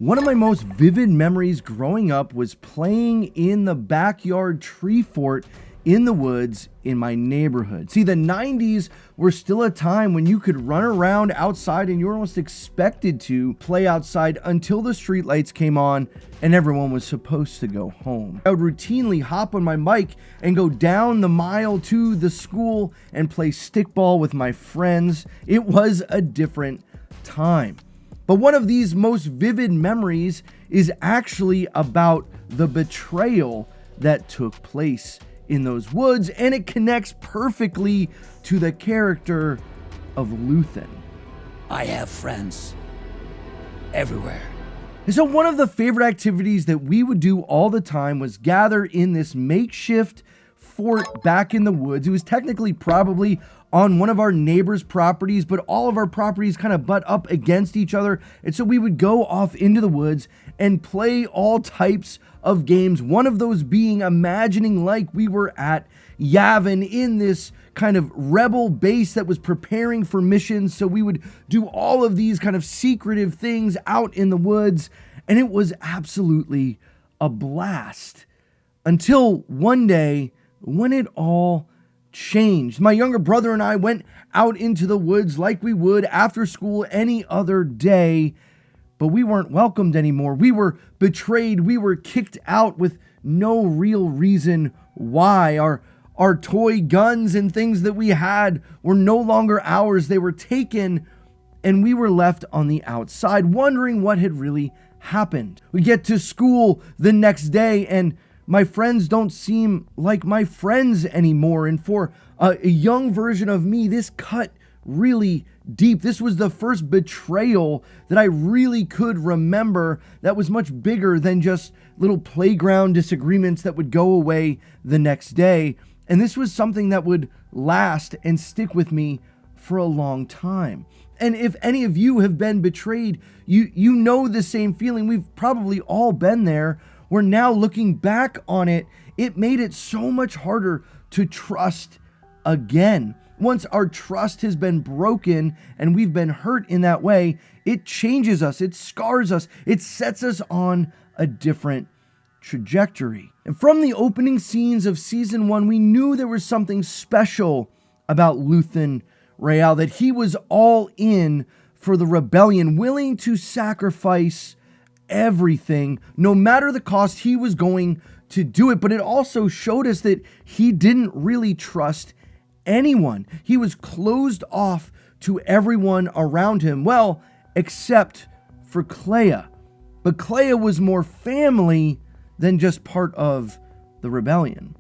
One of my most vivid memories growing up was playing in the backyard tree fort in the woods in my neighborhood. See, the 90s were still a time when you could run around outside and you were almost expected to play outside until the streetlights came on and everyone was supposed to go home. I would routinely hop on my bike and go down the mile to the school and play stickball with my friends. It was a different time. But one of these most vivid memories is actually about the betrayal that took place in those woods, and it connects perfectly to the character of Luthen. I have friends everywhere. And so one of the favorite activities that we would do all the time was gather in this makeshift fort back in the woods. It was technically probably on one of our neighbors' properties, but all of our properties kind of butt up against each other. And so we would go off into the woods and play all types of games. One of those being imagining like we were at Yavin in this kind of rebel base that was preparing for missions. So we would do all of these kind of secretive things out in the woods. And it was absolutely a blast until one day when it all changed. My younger brother and I went out into the woods like we would after school any other day, but we weren't welcomed anymore. We were betrayed. We were kicked out with no real reason why. Our toy guns and things that we had were no longer ours. They were taken, and we were left on the outside wondering what had really happened. We get to school the next day, and my friends don't seem like my friends anymore. And for a young version of me, this cut really deep. This was the first betrayal that I really could remember that was much bigger than just little playground disagreements that would go away the next day. And this was something that would last and stick with me for a long time. And if any of you have been betrayed, you know the same feeling. We've probably all been there. We're now looking back on it. It made it so much harder to trust again. Once our trust has been broken and we've been hurt in that way, it changes us, it scars us, it sets us on a different trajectory. And from the opening scenes of season 1, we knew there was something special about Luthen Rael, that he was all in for the rebellion, willing to sacrifice everything, no matter the cost. He was going to do it. But it also showed us that he didn't really trust anyone. He was closed off to everyone around him, well, except for Clea. But Clea was more family than just part of the rebellion.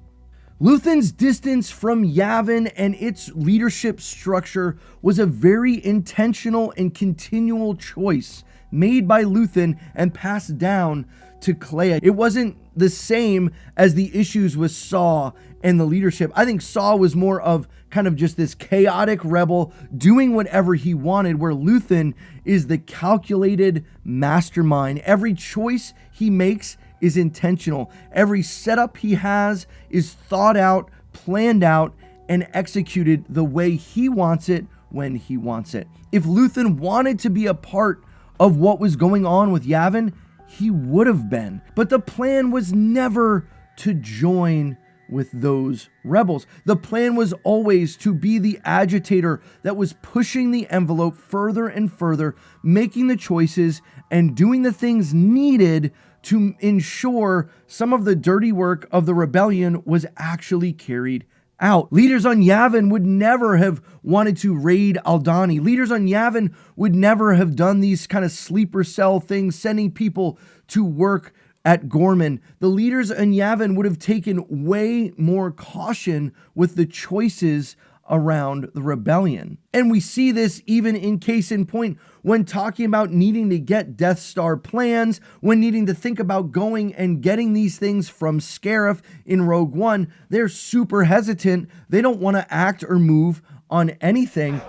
Luthen's distance from Yavin and its leadership structure was a very intentional and continual choice made by Luthen and passed down to Clea. It wasn't the same as the issues with Saw and the leadership. I think Saw was more of kind of just this chaotic rebel doing whatever he wanted, where Luthen is the calculated mastermind. Every choice he makes is intentional. Every setup he has is thought out, planned out, and executed the way he wants it when he wants it. If Luthen wanted to be a part of what was going on with Yavin, he would have been. But the plan was never to join with those rebels. The plan was always to be the agitator that was pushing the envelope further and further, making the choices and doing the things needed to ensure some of the dirty work of the rebellion was actually carried out. Leaders on Yavin would never have wanted to raid Aldhani. Leaders on Yavin would never have done these kind of sleeper cell things, sending people to work at Gorman. The leaders on Yavin would have taken way more caution with the choices around the rebellion. And we see this even in case in point when talking about needing to get Death Star plans, when needing to think about going and getting these things from Scarif in Rogue One. They're super hesitant. They don't want to act or move on anything.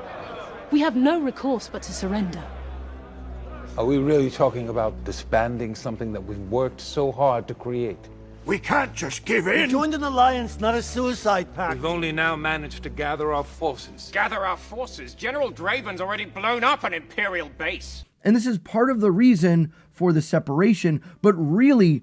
We have no recourse but to surrender. Are we really talking about disbanding something that we've worked so hard to create? We can't just give in. We joined an alliance, not a suicide pact. We've only now managed to gather our forces. Gather our forces? General Draven's already blown up an Imperial base. And this is part of the reason for for the separation, but really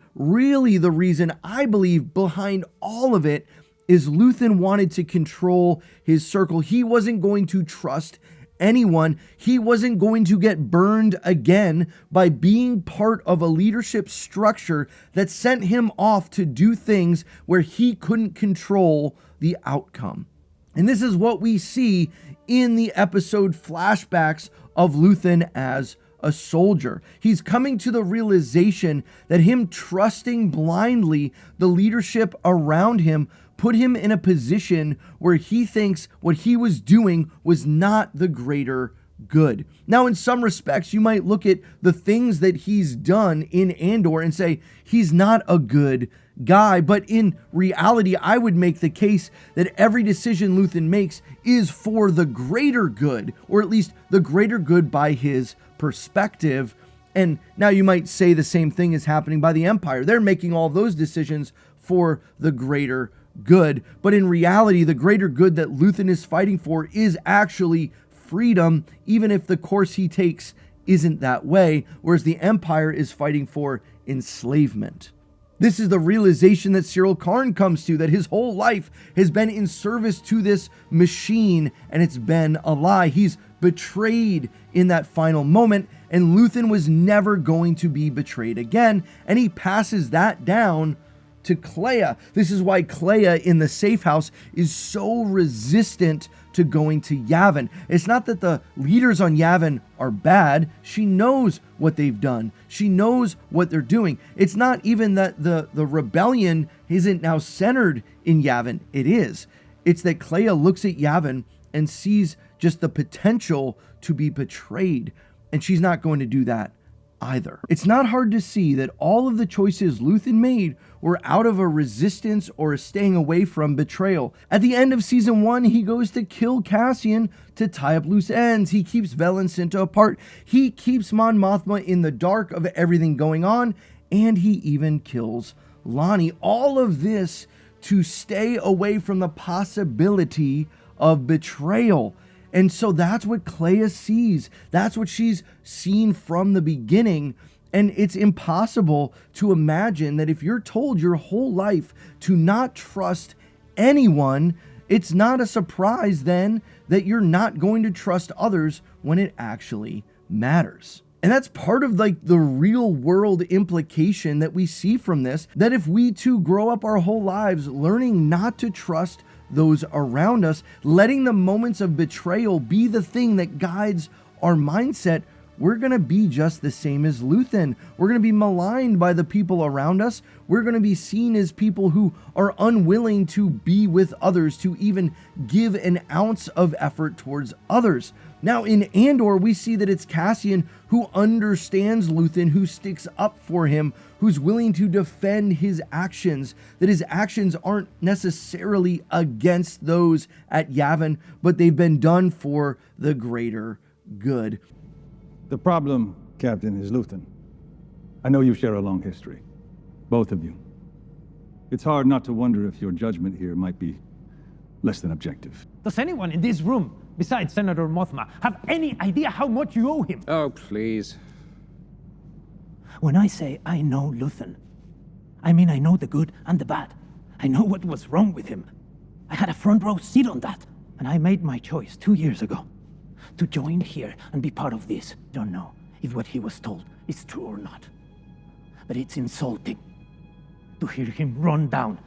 the reason I believe behind all of it is Luthen wanted to control his circle. He wasn't going to trust anyone. He wasn't going to get burned again by being part of a leadership structure that sent him off to do things where he couldn't control the outcome. And this is what we see in the episode flashbacks of Luthen as a soldier. He's coming to the realization that him trusting blindly the leadership around him put him in a position where he thinks what he was doing was not the greater good. Now, in some respects, you might look at the things that he's done in Andor and say he's not a good guy, but in reality, I would make the case that every decision Luthen makes is for the greater good, or at least the greater good by his perspective. And now you might say the same thing is happening by the Empire. They're making all those decisions for the greater good, but in reality, the greater good that Luthen is fighting for is actually freedom, even if the course he takes isn't that way, whereas the Empire is fighting for enslavement. This is the realization that Cyril Karn comes to, that his whole life has been in service to this machine, and it's been a lie. He's betrayed in that final moment, and Luthen was never going to be betrayed again, and he passes that down to Clea. This is why Clea in the safe house is so resistant to going to Yavin. It's not that the leaders on Yavin are bad. She knows what they've done. She knows what they're doing. It's not even that the rebellion isn't now centered in Yavin. It is. It's that Clea looks at Yavin and sees just the potential to be betrayed, and she's not going to do that either. It's not hard to see that all of the choices Luthen made were out of a resistance or a staying away from betrayal. At the end of season 1, he goes to kill Cassian to tie up loose ends. He keeps Vel and Cinta apart. He keeps Mon Mothma in the dark of everything going on, and he even kills Lonnie. All of this to stay away from the possibility of betrayal. And so that's what Clea sees. That's what she's seen from the beginning. And it's impossible to imagine that if you're told your whole life to not trust anyone, it's not a surprise then that you're not going to trust others when it actually matters. And that's part of like the real world implication that we see from this, that if we too grow up our whole lives learning not to trust those around us, letting the moments of betrayal be the thing that guides our mindset, we're going to be just the same as Luthen. We're going to be maligned by the people around us. We're going to be seen as people who are unwilling to be with others, to even give an ounce of effort towards others. Now in Andor, we see that it's Cassian who understands Luthen, who sticks up for him, who's willing to defend his actions, that his actions aren't necessarily against those at Yavin, but they've been done for the greater good. The problem, Captain, is Luthen. I know you share a long history, both of you. It's hard not to wonder if your judgment here might be less than objective. Does anyone in this room, besides Senator Mothma, have any idea how much you owe him? Oh, please. When I say I know Luthen, I mean I know the good and the bad. I know what was wrong with him. I had a front row seat on that. And I made my choice 2 years ago to join here and be part of this. Don't know if what he was told is true or not. But it's insulting to hear him run down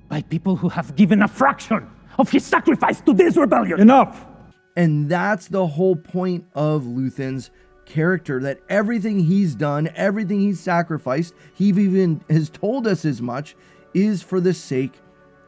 by people who have given a fraction of his sacrifice to this rebellion. Enough! And that's the whole point of Luthen's character, that everything he's done, everything he's sacrificed, he even has told us as much, is for the sake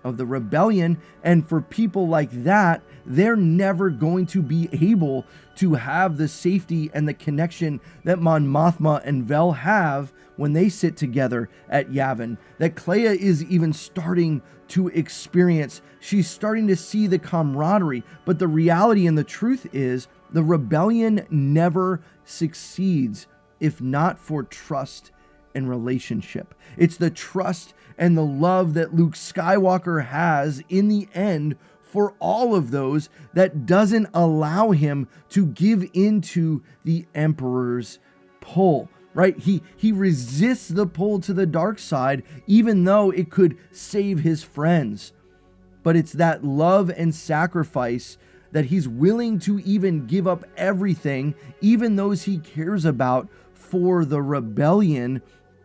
of the rebellion. And for people like that, they're never going to be able to have the safety and the connection that Mon Mothma and Vel have when they sit together at Yavin, that Clea is even starting to experience. She's starting to see the camaraderie, but the reality and the truth is the rebellion never succeeds if not for trust and relationship. It's the trust and the love that Luke Skywalker has in the end for all of those that doesn't allow him to give into the Emperor's pull. right? He resists the pull to the dark side, even though it could save his friends. But it's that love and sacrifice that he's willing to even give up everything, even those he cares about, for the rebellion.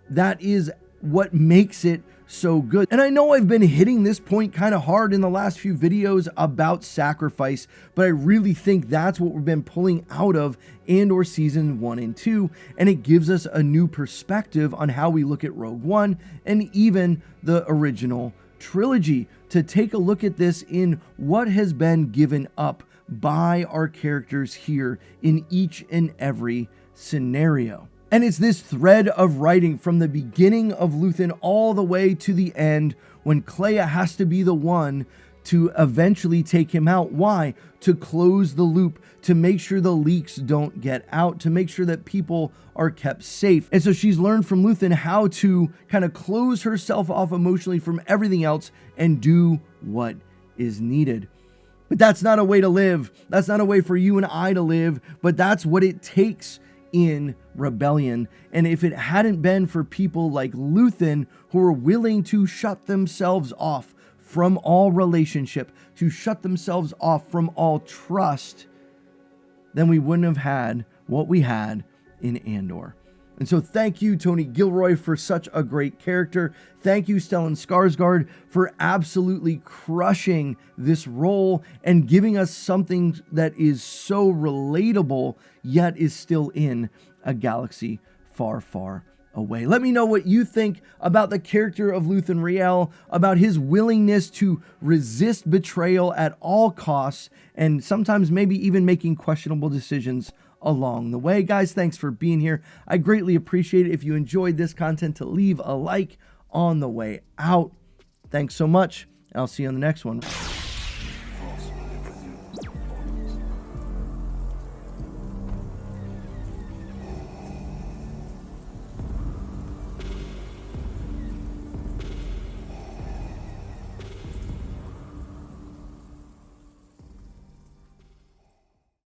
That is what makes it so good. And I know I've been hitting this point kind of hard in the last few videos about sacrifice, but I really think that's what we've been pulling out of Andor season 1 and 2, and it gives us a new perspective on how we look at Rogue One and even the original trilogy, to take a look at this in what has been given up by our characters here in each and every scenario. And it's this thread of writing from the beginning of Luthen all the way to the end, when Kleya has to be the one to eventually take him out. Why? To close the loop, to make sure the leaks don't get out, to make sure that people are kept safe. And so she's learned from Luthen how to kind of close herself off emotionally from everything else and do what is needed. But that's not a way to live. That's not a way for you and I to live, but that's what it takes in rebellion. And if it hadn't been for people like Luthen, who were willing to shut themselves off from all relationship, to shut themselves off from all trust, then we wouldn't have had what we had in Andor. And so thank you, Tony Gilroy, for such a great character. Thank you, Stellan Skarsgård, for absolutely crushing this role and giving us something that is so relatable, yet is still in a galaxy far, far away. Let me know what you think about the character of Luthen Rael, about his willingness to resist betrayal at all costs, and sometimes maybe even making questionable decisions along the way. Guys, thanks for being here. I greatly appreciate it if you enjoyed this content, to leave a like on the way out. Thanks so much. I'll see you on the next one.